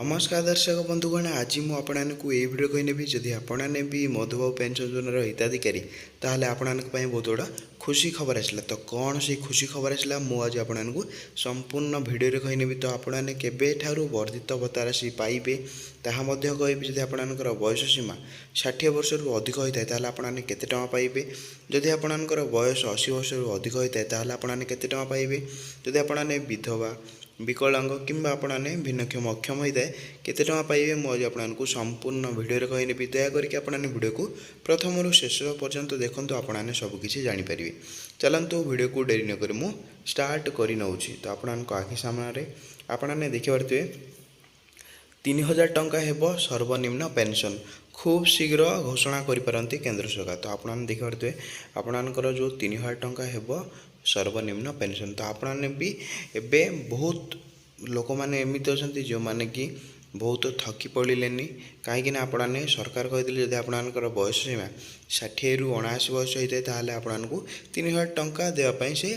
नमस्कार दर्शक बंधुगण आज मुझे आपको ये वीडियो कही नेबी जदि आपने भी मधुबाबू पेंशन योजनार हिताधिकारी ताहले आपन बहुत बड़ा खुशी खबर आसला। तो कौन से खुशी खबर आसला मुझे आज आपको संपूर्ण वीडियो कही नेबी। तो आपने केबे ठारू वर्धित भत्ता राशि पाइबे ताहा मध्य कहबी। जदि आपनकर बयस सीमा 60 वर्ष रु अधिक होता है ताहले आपने केते टଙ୍କା पाइबे। जदि आपनकर बयस 80 वर्ष रु अधिक होता है ताहले आपने केते टଙ୍କା पाइबे। जदि आपने विधवा विकलांग किंबा आपने भिन्नक्षम अक्षम होता है केते टଙ୍କା पाइबे मुझे आपको संपूर्ण वीडियो कही नेबी। दयाकोरी आपने वीडियो को प्रथम रु शेष पर्यंत देखूँ आपने सबकि जानीपारे। चलतु वीडियो को डेरी नक मु स्टार्ट कर नौची। तो आपण आखि सामने आपने देखिपे 3000 टंका हेब सर्वनिम्न पेंशन खूब शीघ्र घोषणा करिपारंती केंद्र सरकार। तो आपने देखिपे आपणकर जो 3000 टंका हेब सर्वनिम्न पेंशन। तो आपने भी एबे बहुत लोक मैंने एमती अच्छा जो मैंने कि बहुत थकी पड़े कहीं आपने सरकार कहते जब आपंकर बयस सीमा 60 रु 79 वर्ष होता है आपको 3000 टंका देवाई से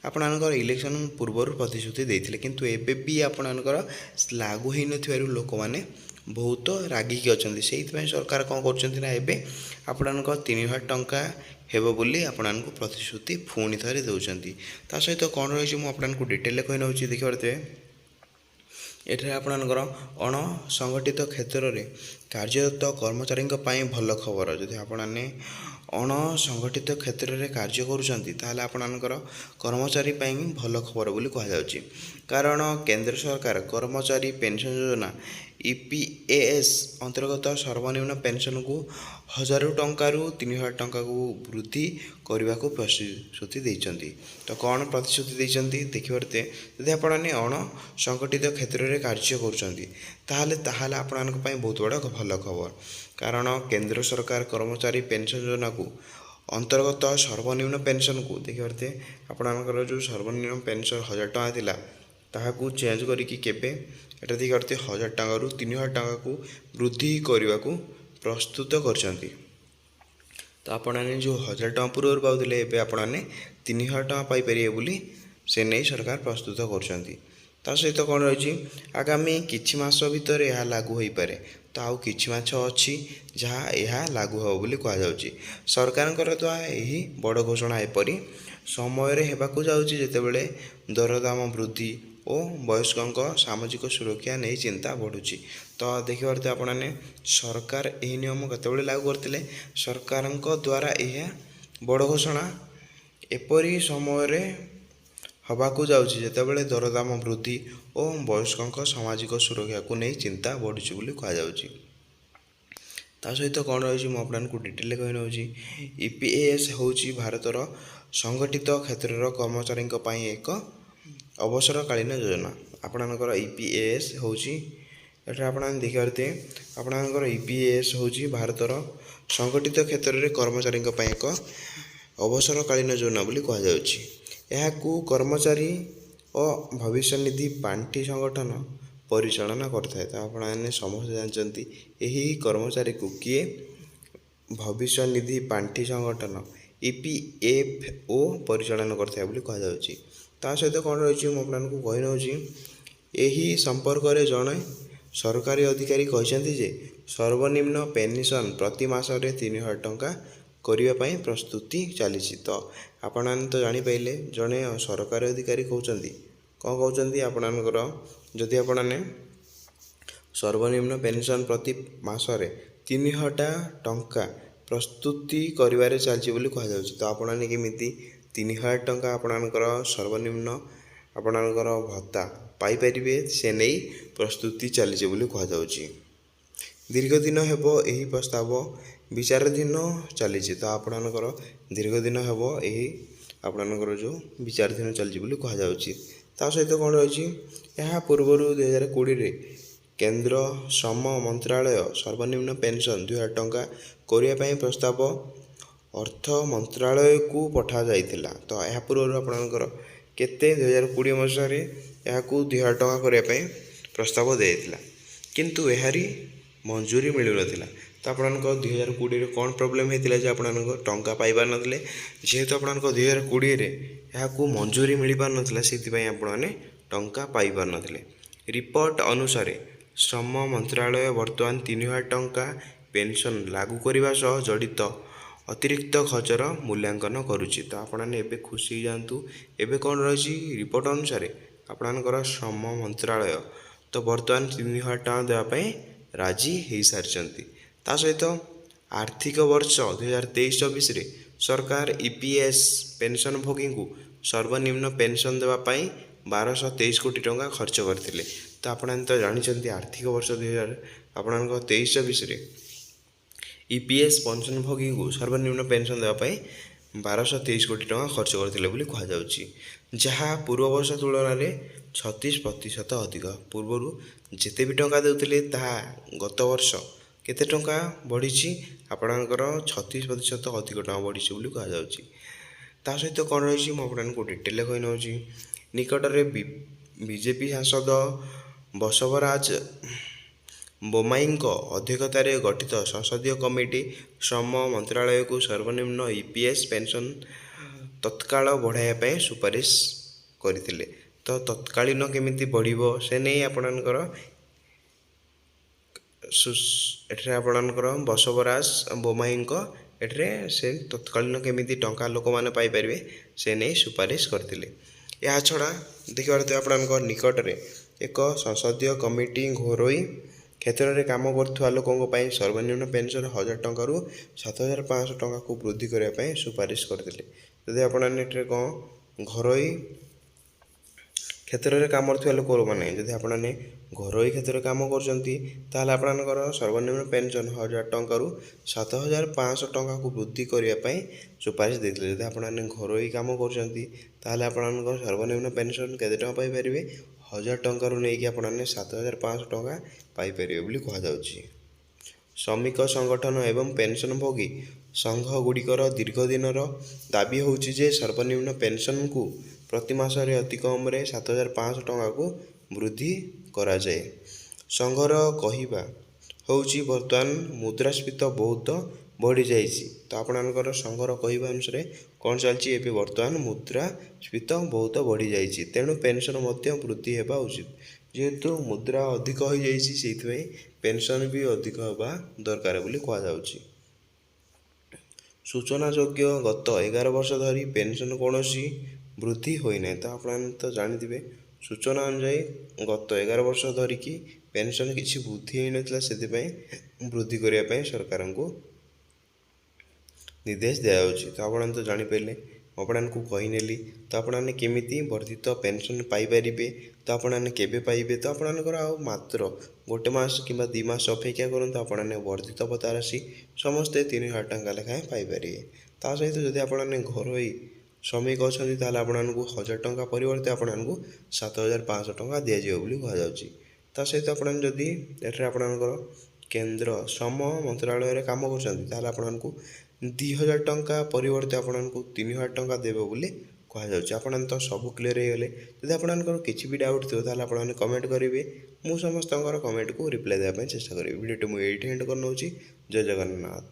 आपणकर इलेक्शन पूर्व प्रतिश्रुति देते किंतु एबे भी आपणकर लागू हो न लोक मैंने बहुत रागिकी अच्छा से सरकार कौन कर आपणक 3000 टंका हेब बोली आपको प्रतिश्रुति पुणी थे दौरान। ता सहित कौन रही मुझे डिटेल कही नौ देखिए ये आपणकर अण संगठित क्षेत्र में कार्यरत कर्मचारी भल खबर। जदि आपने अण संगठित क्षेत्र में कार्य करुँचर कर्मचारी भल खबर बोली कहुच्छी। कारण केंद्र सरकार कर्मचारी पेंशन योजना EPAS अंतर्गत सर्वनिम्न पेंशन को 1000 टंका रु 3000 टंका को वृद्धि करने को प्रतिश्रुति देते। तो कौन प्रतिश्रुति देते देखिए यदि आपने अण संगठित क्षेत्र में कार्य करें आपण बहुत बड़ा भल खबर। कारण केंद्र सरकार कर्मचारी पेंशन योजना को अंतर्गत सर्वनिम्न पेंशन को देखिए आपणकर जो सर्वनिम्न पेंशन 1000 टंका थिला ताहाकू चेंज करिकी केबे एटा देखिए 1000 टंका रु 3000 टंका को वृद्धि करने को प्रस्तुत करछंती। तो आपने जो 1000 टंका पूर्व पाते एवं आपने 3000 टंका पाइपर बोली से नहीं सरकार प्रस्तुत करछंती। ता सहित कौन रही आगामी किछि मास भितर यह लागू हो पारे। तो आउ किछि मास अच्छी जहाँ यह लागू हो बोली कहुच्छी। सरकार द्वारा यही बड़ घोषणा एपरी समय होगाकू जाऊँगी जितेबले दरदाम वृद्धि और वयस्कों सामाजिक सुरक्षा नहीं चिंता बढ़ुची। तो देखिए आपने सरकार यही नियम केतबेले लागू करते सरकार द्वारा यह बड़ घोषणा एपरी समय हवाकू जाऊँगी जितेबले दरदाम वृद्धि और वयस्कों सामाजिक सुरक्षा को नहीं चिंता बढ़ुची बोली कहुच्छी। ता सहित कौन रही मुझे डिटेल कही नौ EPAS हूँ भारतर संगठित क्षेत्र कर्मचारी एक अवसरकालीन योजना। आपणकर EPAS हूँ आपने देखिए आपणकर EPAS हूँ भारतर संगठित क्षेत्र में कर्मचारी एक अवसरकालीन योजना बोली कहुच्छी। यह कर्मचारी और भविष्य निधि पांठी संगठन परिचालना करता। तो आपने समस्त जानते यही कर्मचारी को किए भविष्य निधि पांठी संगठन EPFO परिचालन करता बोली कहुच्छी। ता सहित कौन रही मुझे कही नौ यही संपर्क में जड़े सरकारी अधिकारी कहते जे सर्वनिम्न पेंशन प्रति मासरे 3000 टंका करने प्रस्तुति चली। तो आपने तो जापारे जड़े सरकारी अधिकारी कहते कौन कहते आपणकर जदि आपने सर्वनिम्न पेंशन प्रति मासरे 3000 टंका प्रस्तुति करिवारे चलछि बोली कहुच्छी। तो आपने केमिति 3000 टंका आपणकर सर्वनिम्न आपणकर भत्ता पाइपारे से नहीं प्रस्तुति चली बोली कहुच्छी। दीर्घ दिन हेब यही प्रस्ताव विचाराधीन चली। तो आपणकर दीर्घ दिन हेब यही आपणकर जो विचाराधीन चली बोली कहुच्छी। ता सहित कौन रही यह पूर्व 2020 केंद्र श्रम मंत्रालय सर्वनिम्न पेंशन 2000 टंका करने प्रस्ताव अर्थ मंत्रालय को पठा जाइथिला। तो यह पूर्व आपणकर केते 2020 मसीह यह 2000 टंका करने प्रस्ताव देता किंतु यारी मंजूरी मिलू ना। तो आपको 2020 कौन प्रोब्लेम होता है आप टंका पाइबार ना जेहेतु आपको 2020 यहाँ मंजूरी मिल पार ना से आपने टंका पाइबार ना। रिपोर्ट अनुसार ଶ୍ରମ ମନ୍ତ୍ରାଳୟ ବର୍ତ୍ତମାନ 3,000 ଟଙ୍କା ପେନ୍ସନ୍ ଲାଗୁ କରିବା ସହ ଜଡ଼ିତ ଅତିରିକ୍ତ ଖର୍ଚ୍ଚର ମୂଲ୍ୟାଙ୍କନ କରୁଛି। ତ ଆପଣମାନେ ଏବେ ଖୁସି ହେଇଯାଆନ୍ତୁ। ଏବେ କ'ଣ ରହିଛି ରିପୋର୍ଟ ଅନୁସାରେ ଆପଣଙ୍କର ଶ୍ରମ ମନ୍ତ୍ରାଳୟ ତ ବର୍ତ୍ତମାନ 3,000 ଟଙ୍କା ଦେବା ପାଇଁ ରାଜି ହେଇସାରିଛନ୍ତି। ତା ସହିତ ଆର୍ଥିକ ବର୍ଷ 2023-24ରେ ସରକାର EPS ପେନ୍ସନ୍ଭୋଗୀଙ୍କୁ ସର୍ବନିମ୍ନ ପେନ୍ସନ୍ ଦେବା ପାଇଁ 1,223 କୋଟି ଟଙ୍କା ଖର୍ଚ୍ଚ କରିଥିଲେ। ତ ଆପଣମାନେ ତ ଜାଣିଛନ୍ତି ଆର୍ଥିକ ବର୍ଷ 2023-24ରେ EPS ପେନ୍ସନ୍ଭୋଗୀଙ୍କୁ ସର୍ବନିମ୍ନ ପେନ୍ସନ୍ ଦେବା ପାଇଁ 1,223 କୋଟି ଟଙ୍କା ଖର୍ଚ୍ଚ କରିଥିଲେ ବୋଲି କୁହାଯାଉଛି, ଯାହା ପୂର୍ବ ବର୍ଷ ତୁଳନାରେ 36% ଅଧିକ। ପୂର୍ବରୁ ଯେତେ ବି ଟଙ୍କା ଦେଉଥିଲେ ତାହା ଗତ ବର୍ଷ କେତେ ଟଙ୍କା ବଢ଼ିଛି ଆପଣଙ୍କର 36% ଅଧିକ ଟଙ୍କା ବଢ଼ିଛି ବୋଲି କୁହାଯାଉଛି। ତା ସହିତ କ'ଣ ରହିଛି ମୁଁ ଆପଣଙ୍କୁ ଡିଟେଲରେ କହିନେଉଛି। ନିକଟରେ ବିଜେପି ସାଂସଦ ବସବରାଜ ବୋମାଇଙ୍କ ଅଧ୍ୟକ୍ଷତାରେ ଗଠିତ ସଂସଦୀୟ କମିଟି ଶ୍ରମ ମନ୍ତ୍ରାଳୟକୁ ସର୍ବନିମ୍ନ EPS ପେନ୍ସନ୍ ତତ୍କାଳ ବଢ଼ାଇବା ପାଇଁ ସୁପାରିଶ କରିଥିଲେ। ତ ତତ୍କାଳୀନ କେମିତି ବଢ଼ିବ ସେ ନେଇ ଆପଣଙ୍କର ଏଠାରେ ଆପଣଙ୍କର ବସବରାଜ ବୋମାଇଙ୍କ ଏଠାରେ ସେ ତତ୍କାଳୀନ କେମିତି ଟଙ୍କା ଲୋକମାନେ ପାଇପାରିବେ ସେ ନେଇ ସୁପାରିଶ କରିଥିଲେ। ଏହା ଛଡ଼ା ଦେଖିପାରୁଥିବେ ଆପଣଙ୍କ ନିକଟରେ ଏକ ସଂସଦୀୟ କମିଟି ଘରୋଇ କ୍ଷେତ୍ରରେ କାମ କରୁଥିବା ଲୋକଙ୍କ ପାଇଁ ସର୍ବନିମ୍ନ ପେନ୍ସନ୍ 1,000 ଟଙ୍କାରୁ 7,500 ଟଙ୍କାକୁ ବୃଦ୍ଧି କରିବା ପାଇଁ ସୁପାରିଶ କରିଥିଲେ। ଯଦି ଆପଣମାନେ ଏଠାରେ କ'ଣ ଘରୋଇ କ୍ଷେତ୍ରରେ କାମ କରୁଥିବା ଲୋକମାନେ ଯଦି ଆପଣମାନେ ଘରୋଇ କ୍ଷେତ୍ରରେ କାମ କରୁଛନ୍ତି ତାହେଲେ ଆପଣଙ୍କର ସର୍ବନିମ୍ନ ପେନ୍ସନ୍ 1,000 ଟଙ୍କାରୁ 7,500 ଟଙ୍କାକୁ ବୃଦ୍ଧି କରିବା ପାଇଁ ସୁପାରିଶ ଦେଇଥିଲେ। ଯଦି ଆପଣମାନେ ଘରୋଇ କାମ କରୁଛନ୍ତି ତାହେଲେ ଆପଣଙ୍କର ସର୍ବନିମ୍ନ ପେନ୍ସନ୍ କେତେ ଟଙ୍କା ପାଇପାରିବେ 1,000 ଟଙ୍କାରୁ ନେଇକି ଆପଣମାନେ 7,500 ଟଙ୍କା ପାଇପାରିବେ ବୋଲି କୁହାଯାଉଛି। ଶ୍ରମିକ ସଂଗଠନ ଏବଂ ପେନ୍ସନ୍ଭୋଗୀ ସଂଘଗୁଡ଼ିକର ଦୀର୍ଘ ଦିନର ଦାବି ହେଉଛି ଯେ ସର୍ବନିମ୍ନ ପେନ୍ସନ୍କୁ ପ୍ରତି ମାସରେ ଅତି କମ୍ରେ 7,500 ଟଙ୍କାକୁ ବୃଦ୍ଧି କରାଯାଏ। ସଂଘର କହିବା ହେଉଛି ବର୍ତ୍ତମାନ ମୁଦ୍ରାସ୍ଫୀତି ବହୁତ ବଢ଼ିଯାଇଛି। ତ ଆପଣଙ୍କର ସଂଘର କହିବା ଅନୁସାରେ କ'ଣ ଚାଲିଛି ଏବେ ବର୍ତ୍ତମାନ ମୁଦ୍ରାସ୍ଫୀତି ବହୁତ ବଢ଼ିଯାଇଛି, ତେଣୁ ପେନ୍ସନ୍ ମଧ୍ୟ ବୃଦ୍ଧି ହେବା ଉଚିତ। ଯେହେତୁ ମୁଦ୍ରା ଅଧିକ ହୋଇଯାଇଛି ସେଇଥିପାଇଁ ପେନ୍ସନ୍ ବି ଅଧିକ ହେବା ଦରକାର ବୋଲି କୁହାଯାଉଛି। ସୂଚନାଯୋଗ୍ୟ ଗତ 11 ବର୍ଷ ଧରି ପେନ୍ସନ୍ କୌଣସି ବୃଦ୍ଧି ହୋଇନାହିଁ। ତ ଆପଣମାନେ ତ ଜାଣିଥିବେ ସୂଚନା ଅନୁଯାୟୀ ଗତ 11 ବର୍ଷ ଧରିକି ପେନ୍ସନ୍ କିଛି ବୃଦ୍ଧି ହୋଇନଥିଲା, ସେଥିପାଇଁ ବୃଦ୍ଧି କରିବା ପାଇଁ ସରକାରଙ୍କୁ ନିର୍ଦ୍ଦେଶ ଦିଆଯାଉଛି। ତ ଆପଣମାନେ ତ ଜାଣିପାରିଲେ, ମୁଁ ଆପଣଙ୍କୁ କହିନେଲି। ତ ଆପଣମାନେ କେମିତି ବର୍ଦ୍ଧିତ ପେନ୍ସନ୍ ପାଇପାରିବେ, ତ ଆପଣମାନେ କେବେ ପାଇବେ, ତ ଆପଣମାନଙ୍କର ଆଉ ମାତ୍ର 1 ମାସ କିମ୍ବା 2 ମାସ ଅପେକ୍ଷା କରନ୍ତୁ, ଆପଣମାନେ ବର୍ଦ୍ଧିତ ଭତ୍ତା ରାଶି ସମସ୍ତେ 3,000 ଟଙ୍କା ଲେଖାଏଁ ପାଇପାରିବେ। ତା ସହିତ ଯଦି ଆପଣମାନେ ଘରୋଇ ଶ୍ରମିକ ଅଛନ୍ତି ତାହେଲେ ଆପଣମାନଙ୍କୁ 1,000 ଟଙ୍କା ପରିବର୍ତ୍ତେ ଆପଣଙ୍କୁ 7,500 ଟଙ୍କା ଦିଆଯିବ ବୋଲି କୁହାଯାଉଛି। ତା ସହିତ ଆପଣମାନେ ଯଦି ଏଠାରେ ଆପଣଙ୍କର କେନ୍ଦ୍ର ଶ୍ରମ ମନ୍ତ୍ରାଳୟରେ କାମ କରୁଛନ୍ତି ତାହେଲେ ଆପଣଙ୍କୁ 2,000 ଟଙ୍କା ପରିବର୍ତ୍ତେ ଆପଣଙ୍କୁ 3,000 ଟଙ୍କା ଦେବ ବୋଲି କୁହାଯାଉଛି। ଆପଣମାନେ ତ ସବୁ କ୍ଲିୟର ହେଇଗଲେ। ଯଦି ଆପଣଙ୍କର କିଛି ବି ଡାଉଟ୍ ଥିବ ତାହେଲେ ଆପଣମାନେ କମେଣ୍ଟ କରିବେ, ମୁଁ ସମସ୍ତଙ୍କର କମେଣ୍ଟକୁ ରିପ୍ଲାଏ ଦେବା ପାଇଁ ଚେଷ୍ଟା କରିବି। ଭିଡ଼ିଓଟି ମୁଁ ଏଇଠି ଏଣ୍ଡ କରିନେଉଛି। ଜୟ ଜଗନ୍ନାଥ।